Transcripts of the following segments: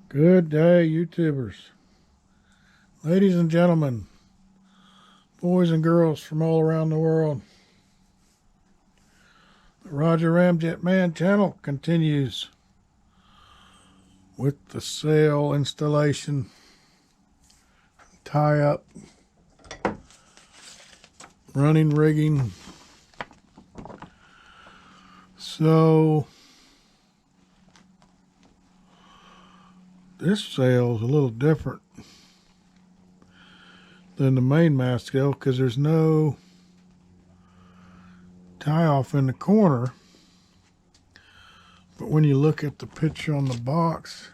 Good day, YouTubers. Ladies and gentlemen, boys and girls from all around the world. The Roger Ramjet Man channel continues with the sail installation, tie up, running rigging. So this sail is a little different than the main mast sail because there's no tie off in the corner. But when you look at the picture on the box,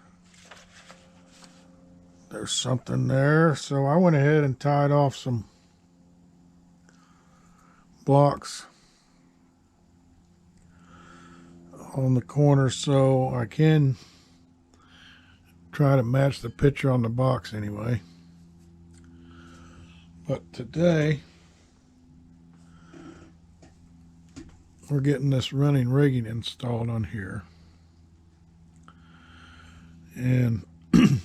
there's something there. So I went ahead and tied off some blocks on the corner so I can try to match the picture on the box anyway. But today we're getting this running rigging installed on here, and I'm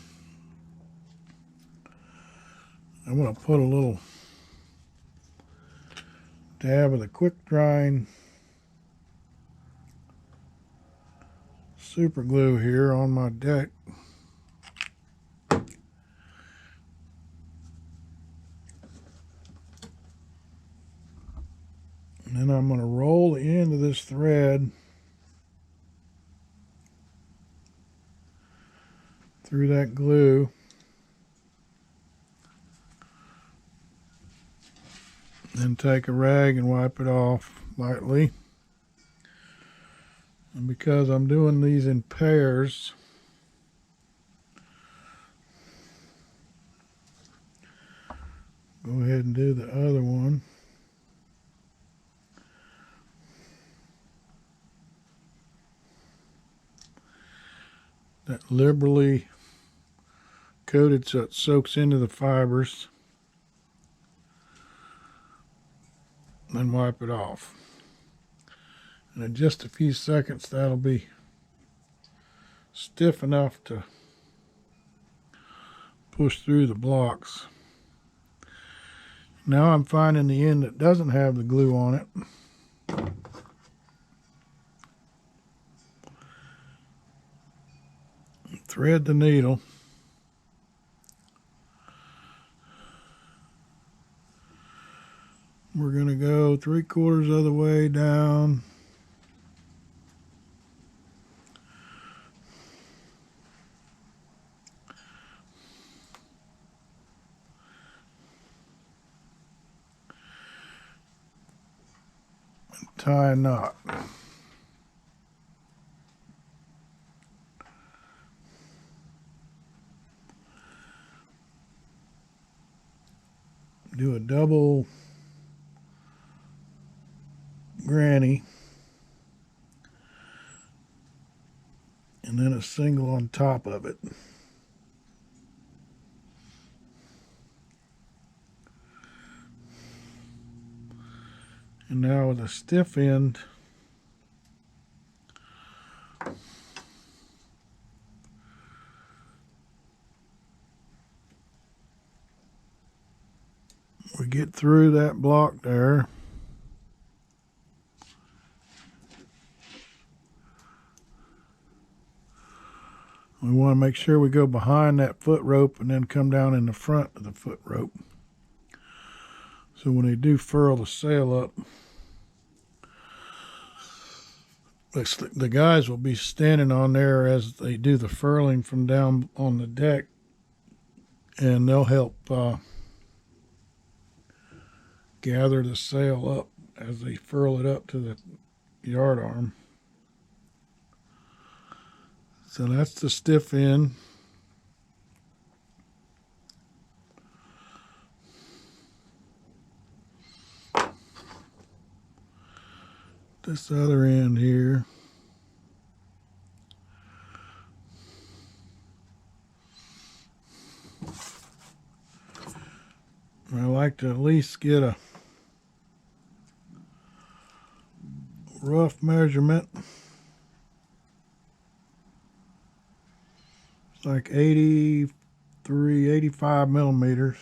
going to put a little dab of the quick drying super glue here on my deck. And then I'm going to roll the end of this thread through that glue. Then take a rag and wipe it off lightly. And because I'm doing these in pairs, go ahead and do the other one. That liberally coated so it soaks into the fibers. Then wipe it off. And in just a few seconds that'll be stiff enough to push through the blocks. Now I'm finding the end that doesn't have the glue on it. Thread the needle. We're going to go 3/4 of the way down. And tie a knot. Do a double granny and then a single on top of it. And now with a stiff end, we get through that block there. We want to make sure we go behind that foot rope and then come down in the front of the foot rope. So when they do furl the sail up, the guys will be standing on there as they do the furling from down on the deck, and they'll help gather the sail up as they furl it up to the yard arm. So that's the stiff end. This other end here. I like to at least get a rough measurement It's like 83, 85 millimeters.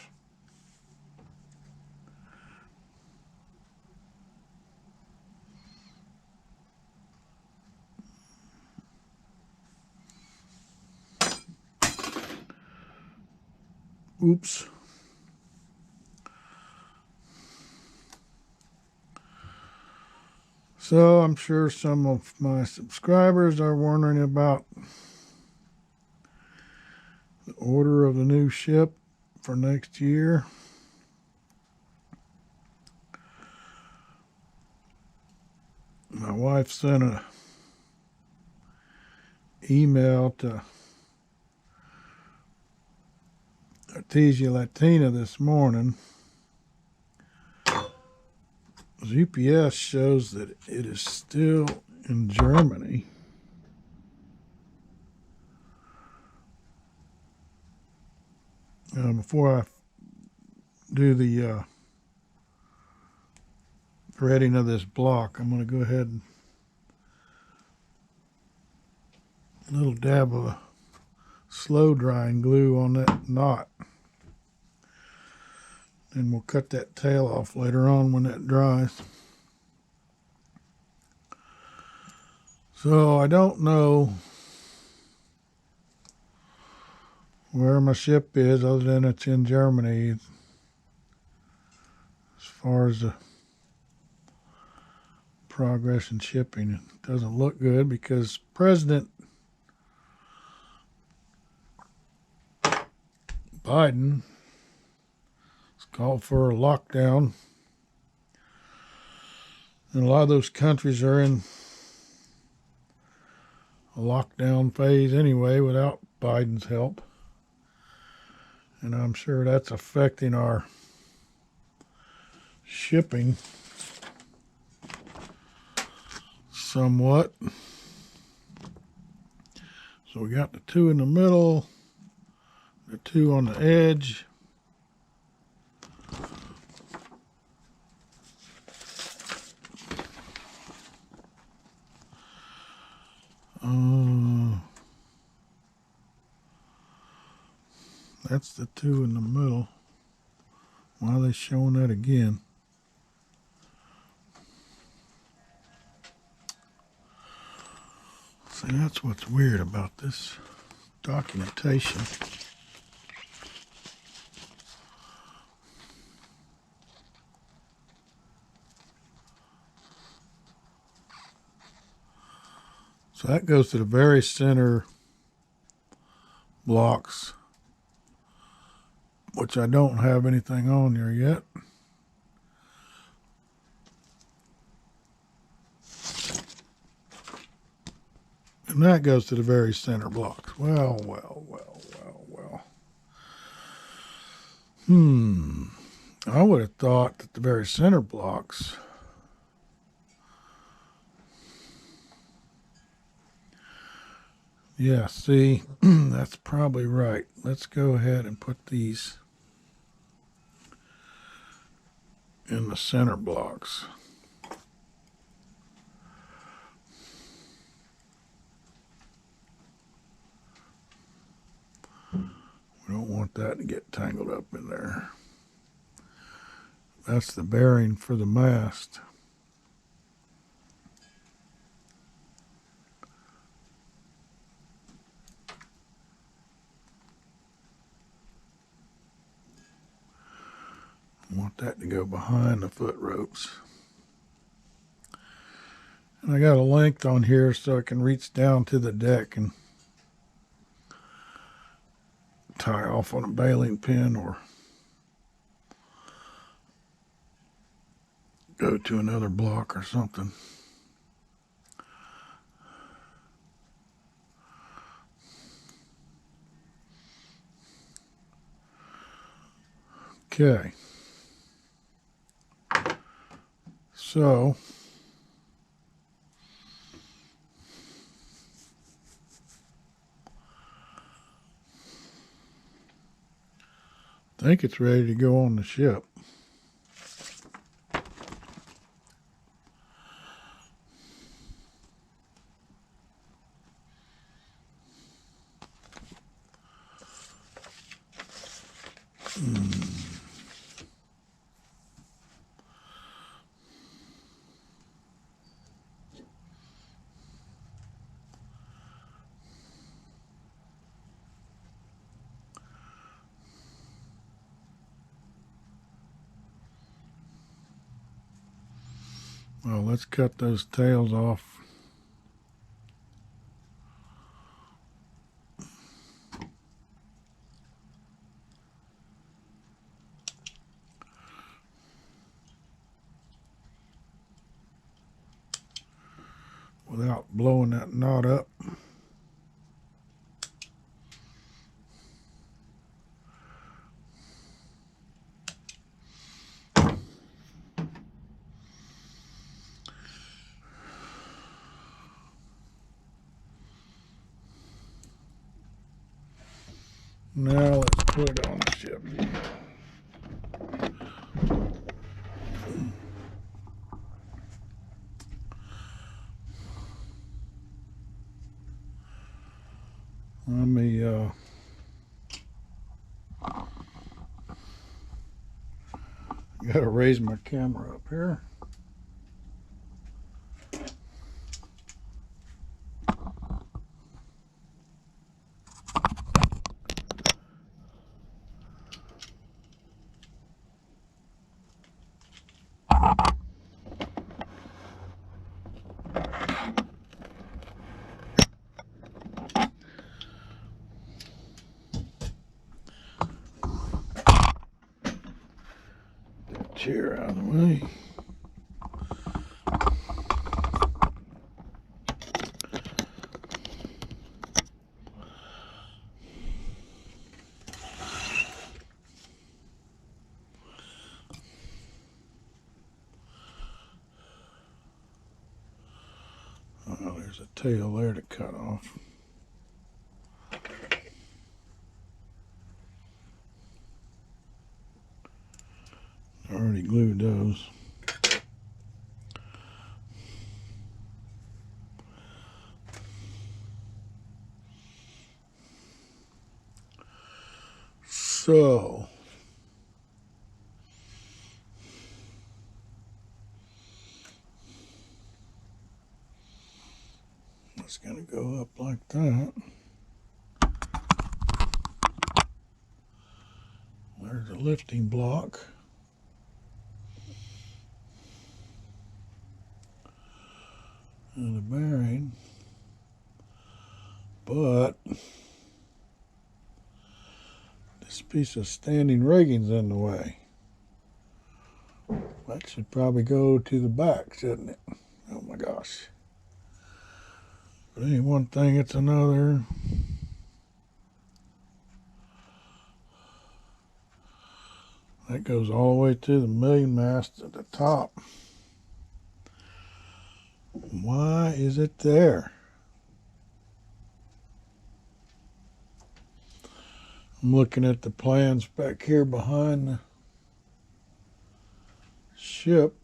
Oops. So I'm sure some of my subscribers are wondering about the order of the new ship for next year. My wife sent an email to Artesia Latina this morning. UPS shows that it is still in Germany. Before I do the threading of this block, I'm going to go ahead and a little dab of slow drying glue on that knot. And we'll cut that tail off later on when that dries. So I don't know where my ship is other than it's in Germany as far as the progress in shipping. It doesn't look good because President Biden has called for a lockdown. And a lot of those countries are in a lockdown phase anyway without Biden's help. And I'm sure that's affecting our shipping somewhat. So we got the two in the middle, the two on the edge. That's the two in the middle. Why are they showing that again? See, that's what's weird about this documentation. So that goes to the very center blocks, which I don't have anything on there yet. And that goes to the very center blocks. Well. I would have thought that the very center blocks yeah, see, that's probably right. Let's go ahead and put these in the center blocks. We don't want that to get tangled up in there. That's the bearing for the mast. I want that to go behind the foot ropes. And I got a length on here so I can reach down to the deck and tie off on a baling pin or go to another block or something. Okay. So I think it's ready to go on the ship. Well, let's cut those tails off. Without blowing that knot up. Now let's put it on the ship. Let me gotta raise my camera up here. Chair out of the way. Oh, there's a tail there to cut off. I already glued those. So it's going to go up like that. There's a lifting block. And a bearing. But this piece of standing rigging's in the way. That should probably go to the back, shouldn't it? Oh my gosh. But ain't one thing, it's another. That goes all the way to the million mast at the top. Why is it there? I'm looking at the plans back here behind the ship.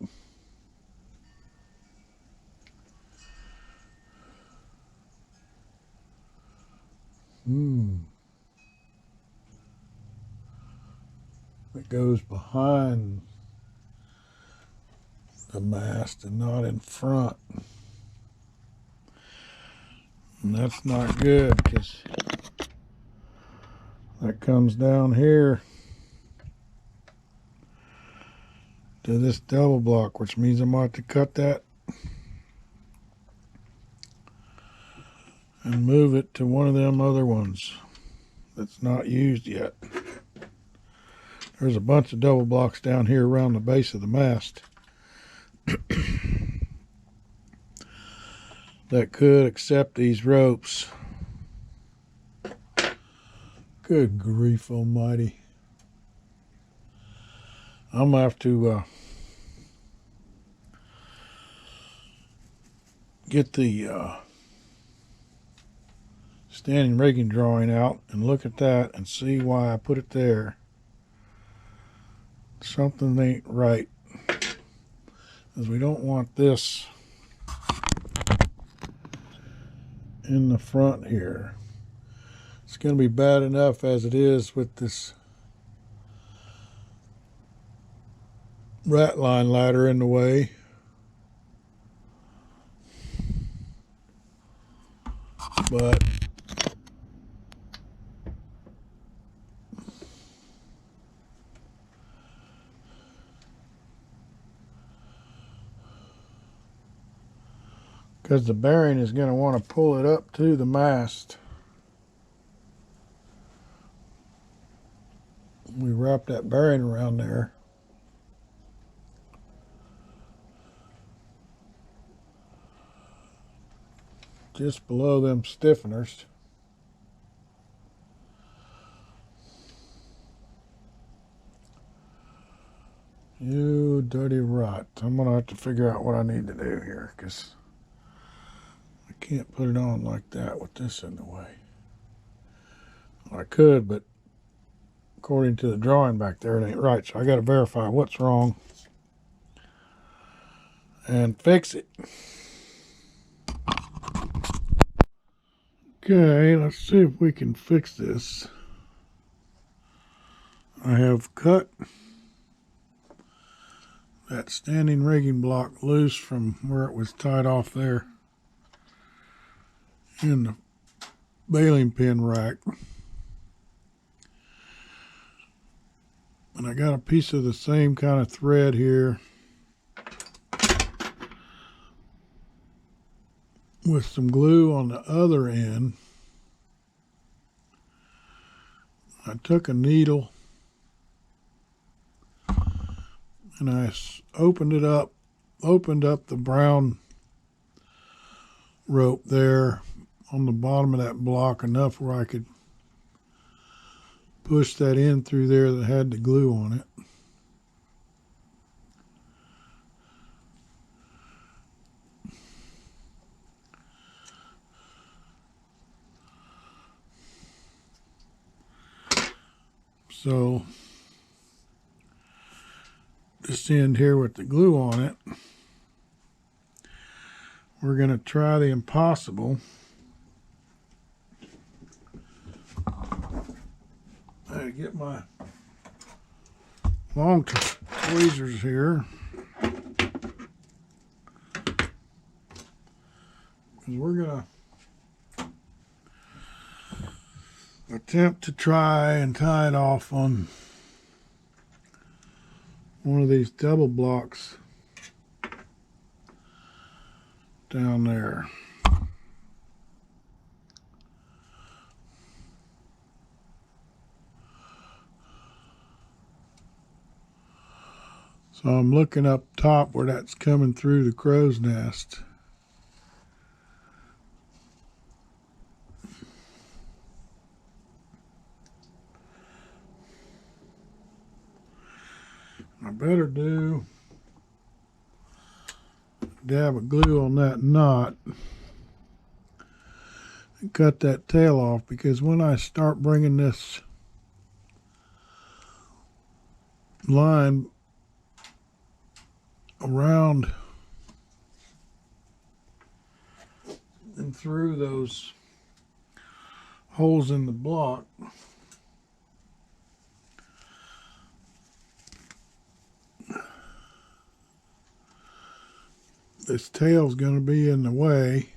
It goes behind the mast and not in front. And that's not good because that comes down here to this double block, which means I'm going to have to cut that and move it to one of them other ones that's not used yet. There's a bunch of double blocks down here around the base of the mast that could accept these ropes. Good grief almighty. I'm going to have to get the standing rigging drawing out and look at that and see why I put it there. Something ain't right, because we don't want this in the front here. It's going to be bad enough as it is with this rat line ladder in the way. But because the bearing is going to want to pull it up to the mast. We wrap that bearing around there. Just below them stiffeners. You dirty rot. I'm going to have to figure out what I need to do here, because I can't put it on like that with this in the way. Well, I could, but according to the drawing back there, it ain't right. So I got to verify what's wrong and fix it. Okay, let's see if we can fix this. I have cut that standing rigging block loose from where it was tied off there in the baling pin rack. And I got a piece of the same kind of thread here with some glue on the other end. I took a needle and I opened up the brown rope there on the bottom of that block enough where I could push that in through there that had the glue on it. So this end here with the glue on it, we're going to try the impossible. I get my long tweezers here, because we're going to attempt to try and tie it off on one of these double blocks down there. So I'm looking up top where that's coming through the crow's nest. I better do dab of glue on that knot and cut that tail off, because when I start bringing this line around and through those holes in the block, this tail's going to be in the way.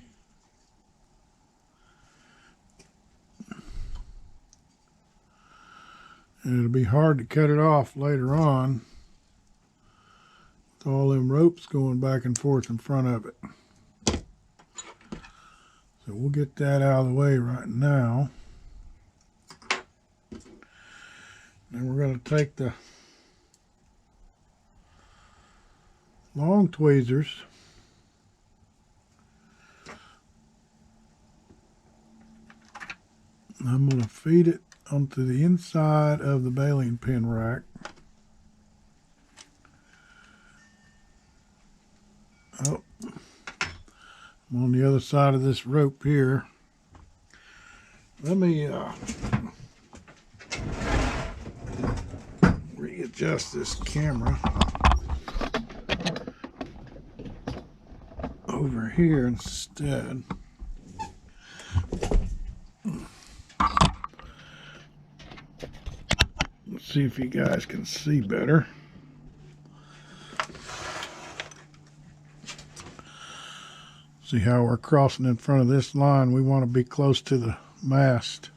And it'll be hard to cut it off later on with all them ropes going back and forth in front of it. So we'll get that out of the way right now. Then we're going to take the long tweezers and I'm going to feed it onto the inside of the baling pin rack. Oh, I'm on the other side of this rope here. Let me readjust this camera over here instead. Let's see if you guys can see better. See how we're crossing in front of this line? We want to be close to the mast.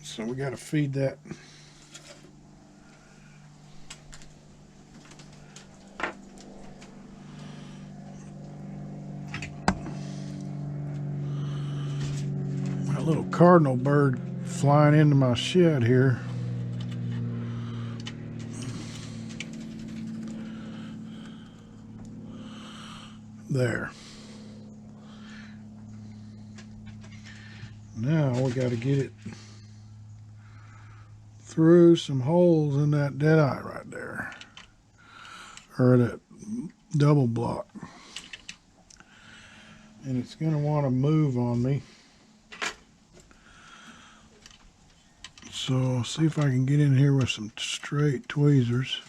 So we got to feed that little cardinal bird flying into my shed here. There. Now we got to get it through some holes in that dead eye right there, or that double block, and it's going to want to move on me. So I'll see if I can get in here with some straight tweezers.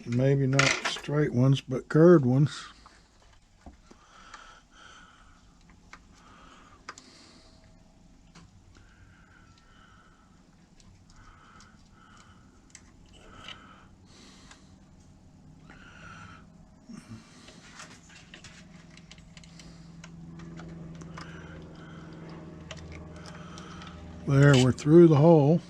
Maybe not straight ones, but curved ones. There, we're through the hole.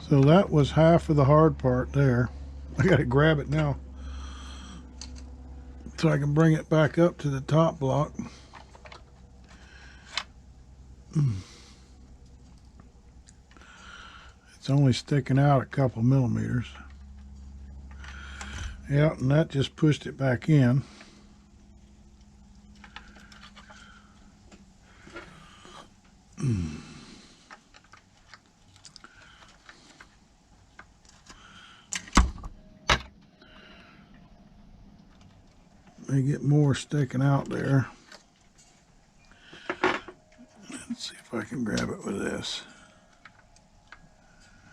So that was half of the hard part there. I got to grab it now so I can bring it back up to the top block. It's only sticking out a couple millimeters. Yeah, and that just pushed it back in. May get more sticking out there. Let's see if I can grab it with this.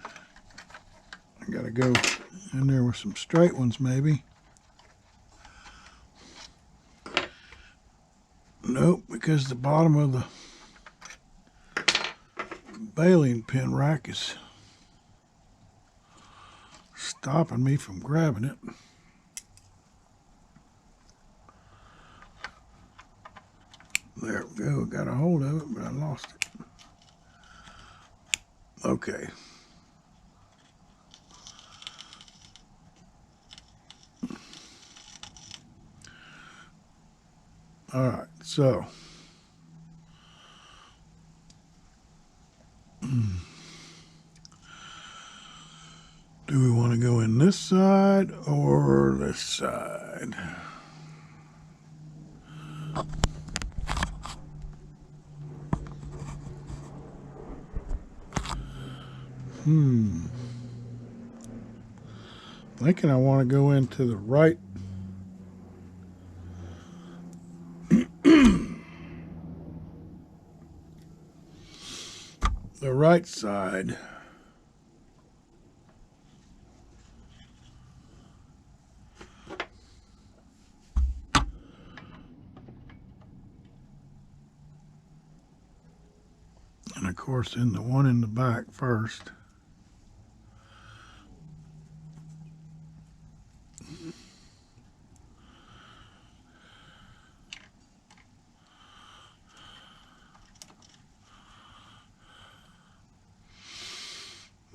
I gotta go in there with some straight ones maybe. Nope, because the bottom of the baling pin rack is stopping me from grabbing it. There we go, got a hold of it, but I lost it. Okay. All right, so do we want to go in this side or this side? Thinking I want to go into the right. The right side. And of course in the one in the back first.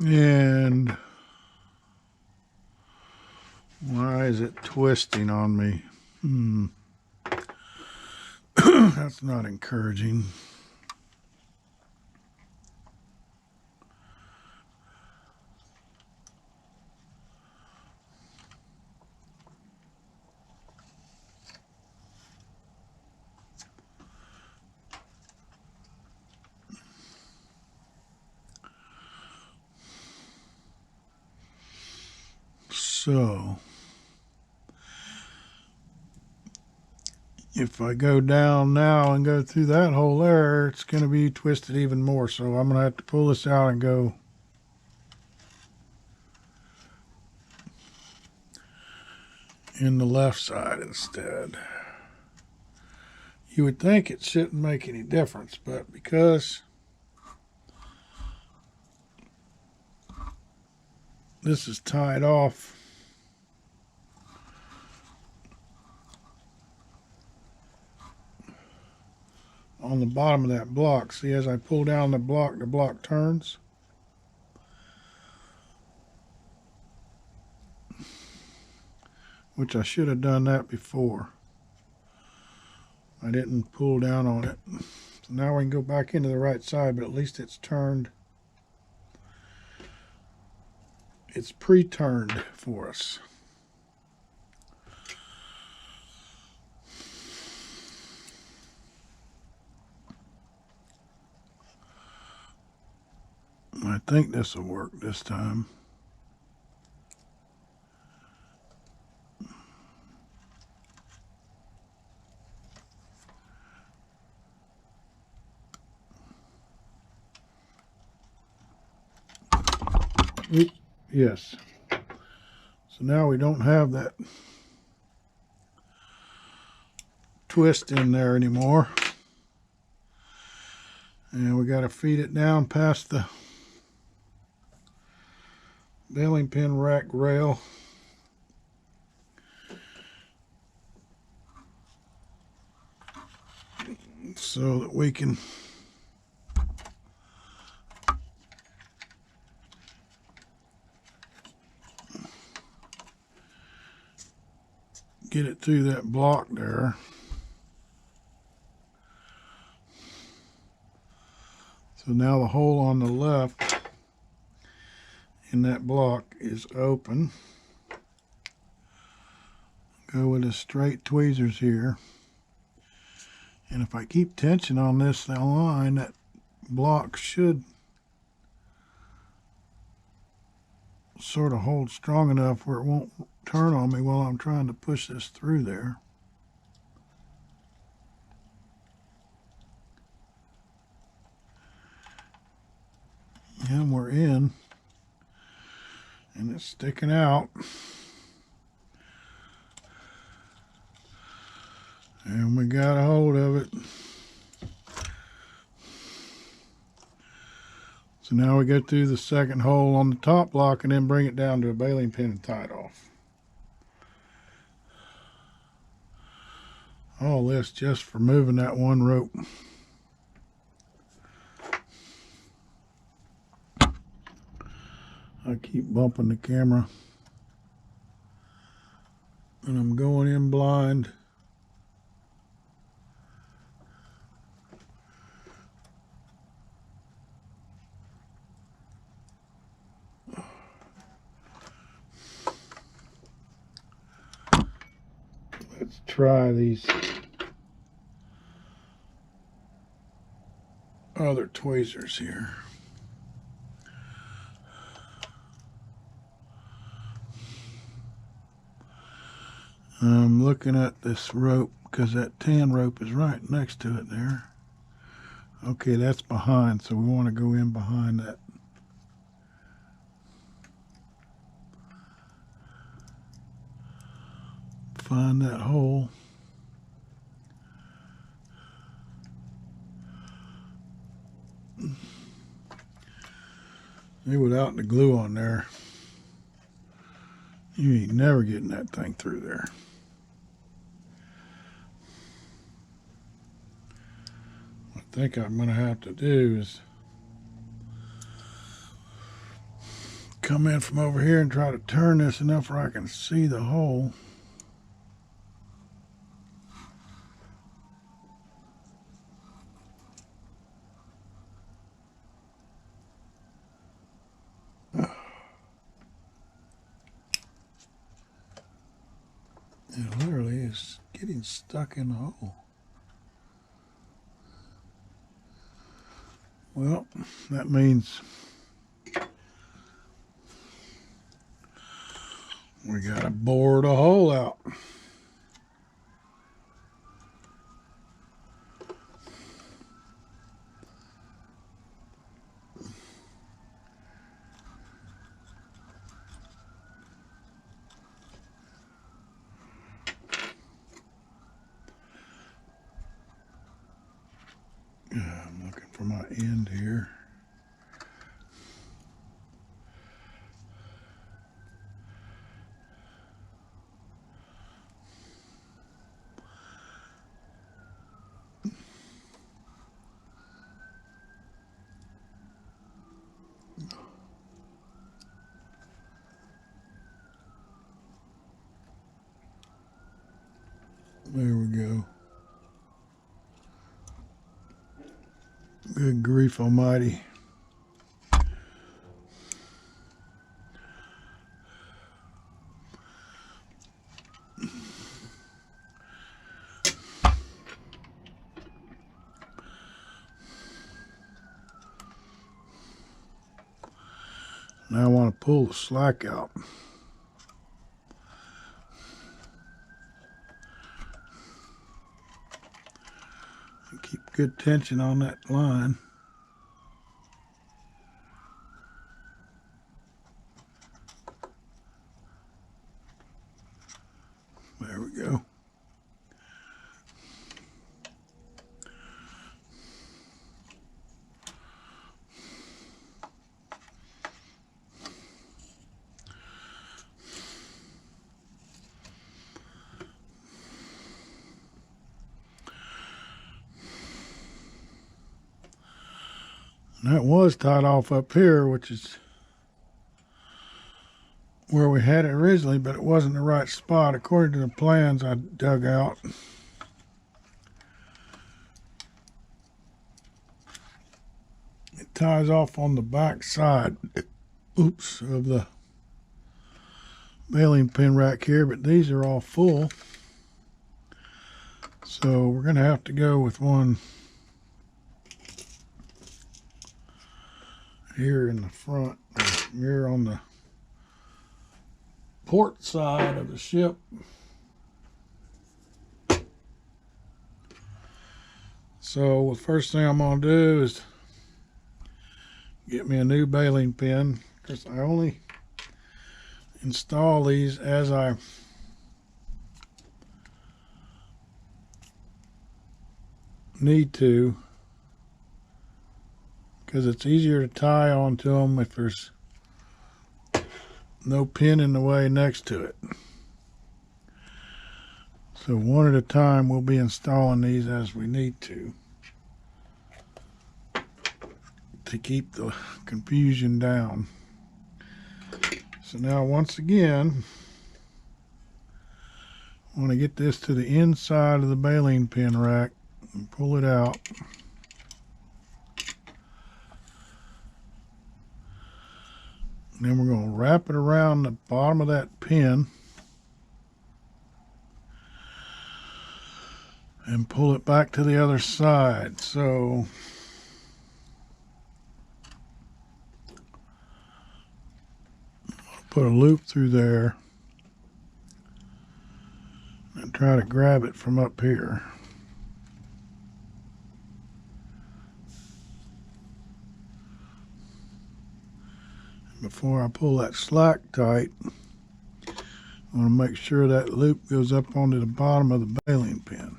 And why is it twisting on me? That's not encouraging. So if I go down now and go through that hole there, it's going to be twisted even more. So I'm going to have to pull this out and go in the left side instead. You would think it shouldn't make any difference, but because this is tied off, on the bottom of that block. See, as I pull down the block turns. Which I should have done that before. I didn't pull down on it. So now we can go back into the right side, but at least it's turned. It's pre-turned for us. I think this will work this time. Oops, yes. So now we don't have that twist in there anymore. And we got to feed it down past the baling pin rack rail. So that we can get it through that block there. So now the hole on the left in that block is open. Go with the straight tweezers here. And if I keep tension on this line, that block should sort of hold strong enough where it won't turn on me while I'm trying to push this through there. And we're in, and it's sticking out. And we got a hold of it. So now we go through the second hole on the top block and then bring it down to a baling pin and tie it off. All this just for moving that one rope. I keep bumping the camera. And I'm going in blind. Let's try these other tweezers here. I'm looking at this rope because that tan rope is right next to it there. Okay, that's behind, so we want to go in behind that. Find that hole. Maybe without the glue on there, you ain't never getting that thing through there. What I think I'm going to have to do is come in from over here and try to turn this enough where I can see the hole. It literally is getting stuck in the hole. Well, that means we gotta bore the hole out. I'm looking for my end here. There we go. Good grief almighty. Now I want to pull the slack out. Keep good tension on that line. There we go. And that was tied off up here, which is where we had it originally, but it wasn't the right spot according to the plans I dug out. It ties off on the back side, oops, of the baling pin rack here, but these are all full. So we're going to have to go with one here in the front, here on the port side of the ship. So the first thing I'm going to do is get me a new baling pin, because I only install these as I need to, because it's easier to tie onto them if there's no pin in the way next to it. So one at a time we'll be installing these as we need to keep the confusion down. So now once again, I want to get this to the inside of the baling pin rack and pull it out. And then we're going to wrap it around the bottom of that pin and pull it back to the other side. So I'll put a loop through there and try to grab it from up here. Before I pull that slack tight, I want to make sure that loop goes up onto the bottom of the baling pin.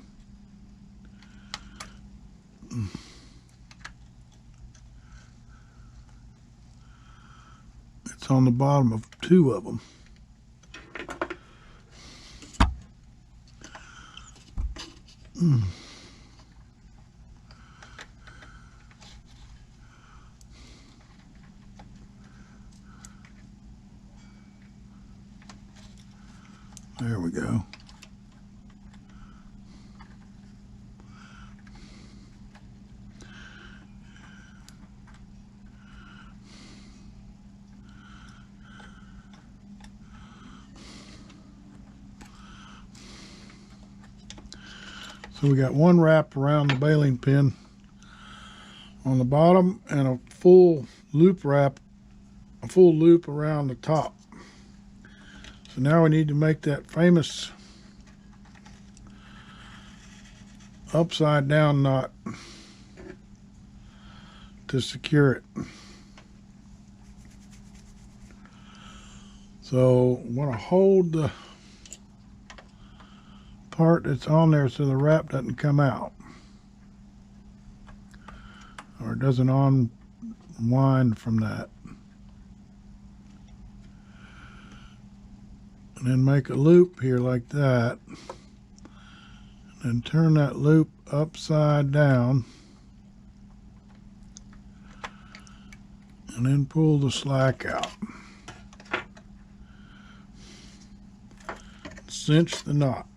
It's on the bottom of two of them. There we go. So we got one wrap around the baling pin on the bottom and a full loop wrap, a full loop around the top. So now we need to make that famous upside down knot to secure it. So I want to hold the part that's on there so the wrap doesn't come out or it doesn't unwind from that. And then make a loop here like that, and turn that loop upside down, and then pull the slack out. Cinch the knot.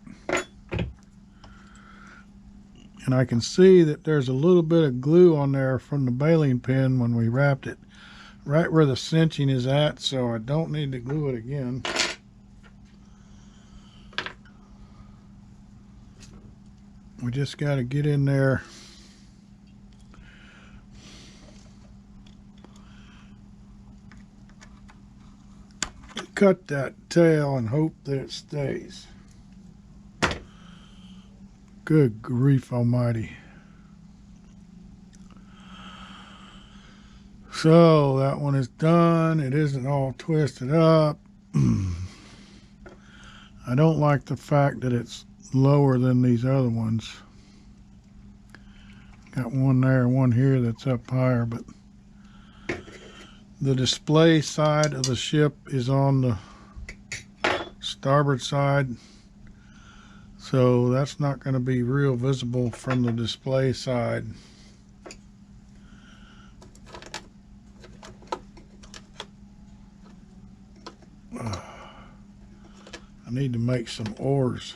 And I can see that there's a little bit of glue on there from the baling pin when we wrapped it, right where the cinching is at, so I don't need to glue it again. We just got to get in there cut that tail and hope that it stays. Good grief almighty. So that one is done. It isn't all twisted up. I don't like the fact that it's lower than these other ones. Got one there, one here that's up higher, but the display side of the ship is on the starboard side, so that's not going to be real visible from the display side. I need to make some oars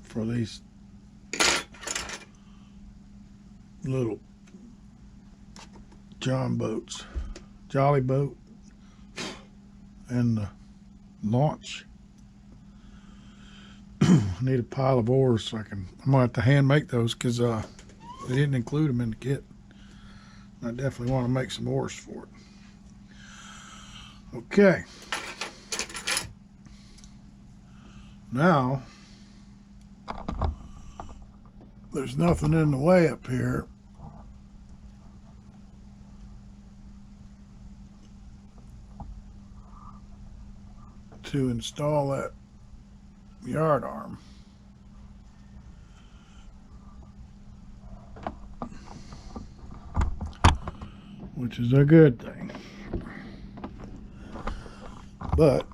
for these little jolly boat and the launch. I need a pile of oars so I'm gonna have to hand make those because they didn't include them in the kit. I definitely want to make some oars for it. Okay, now there's nothing in the way up here to install that yard arm. Which is a good thing. But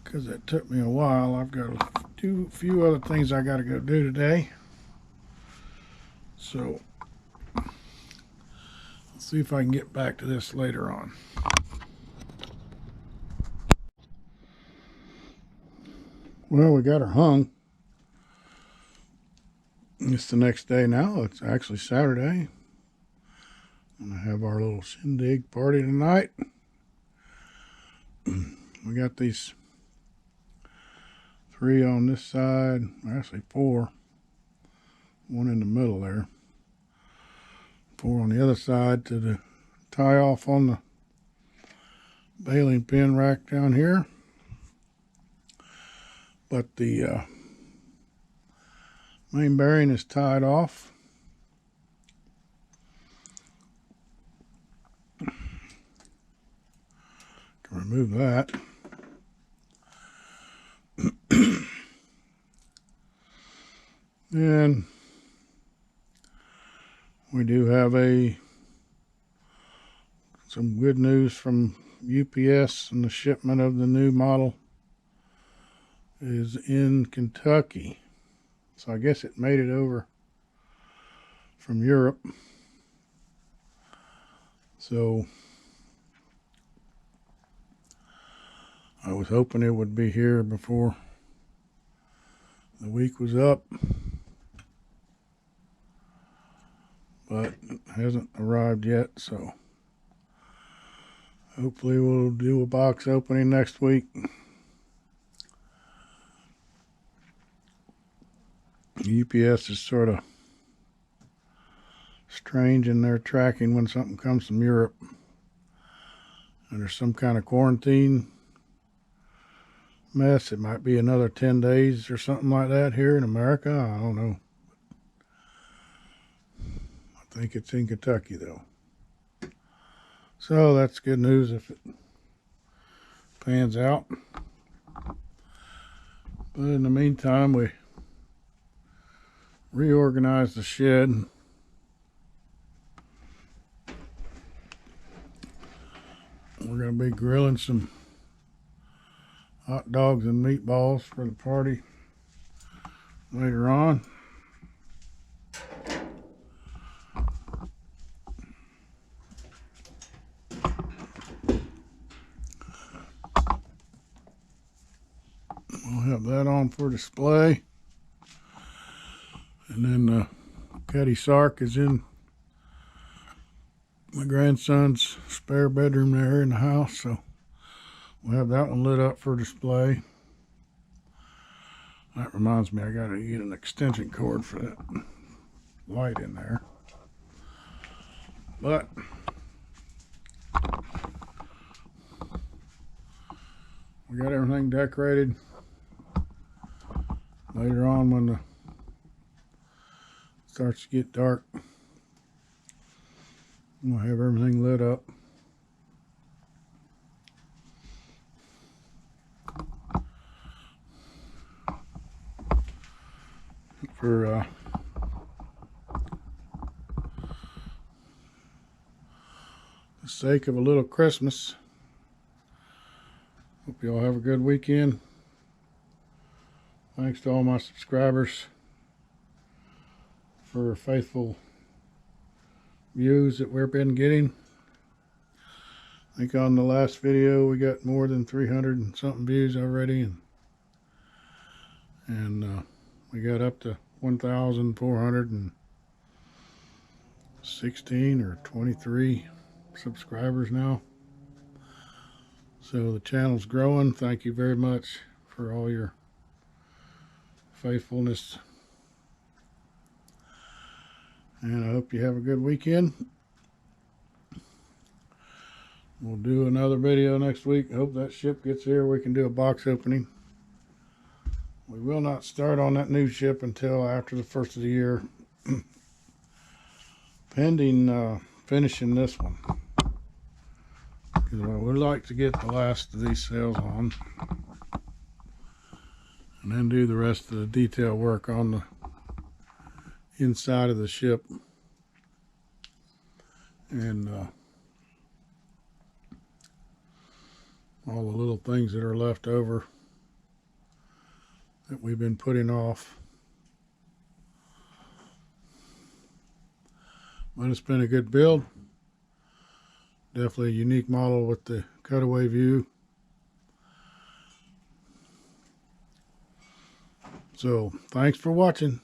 because it took me a while, I've got a few other things I got to go do today. So let's see if I can get back to this later on. Well, we got her hung. It's the next day now. It's actually Saturday. I'm gonna have our little shindig party tonight. We got these 3 on this side, actually 4. One in the middle there. 4 on the other side to tie off on the baling pin rack down here. But the main bearing is tied off. Can remove that. And we do have some good news from UPS, and the shipment of the new model is in Kentucky. So I guess it made it over from Europe. So I was hoping it would be here before the week was up, but it hasn't arrived yet, so hopefully we'll do a box opening next week. UPS is sort of strange in their tracking when something comes from Europe and there's some kind of quarantine mess. It might be another 10 days or something like that here in America. I don't know. I think it's in Kentucky though. So that's good news if it pans out. But in the meantime, we reorganized the shed. We're going to be grilling some hot dogs and meatballs for the party later on. I'll have that on for display. And then the Caddy Sark is in my grandson's spare bedroom there in the house, so we'll have that one lit up for display. That reminds me, I gotta get an extension cord for that light in there. But we got everything decorated. Later on, when it starts to get dark, we'll have everything lit up. For the sake of a little Christmas. Hope you all have a good weekend. Thanks to all my subscribers for faithful views that we've been getting. I think on the last video we got more than 300 and something views already, and we got up to 1,416 or 23 subscribers now. So the channel's growing. Thank you very much for all your faithfulness. And I hope you have a good weekend. We'll do another video next week. Hope that ship gets here. We can do a box opening. We will not start on that new ship until after the first of the year. Pending finishing this one. Because I would like to get the last of these sails on. And then do the rest of the detail work on the inside of the ship. And all the little things that are left over that we've been putting off. But it's been a good build. Definitely a unique model with the cutaway view. So, thanks for watching.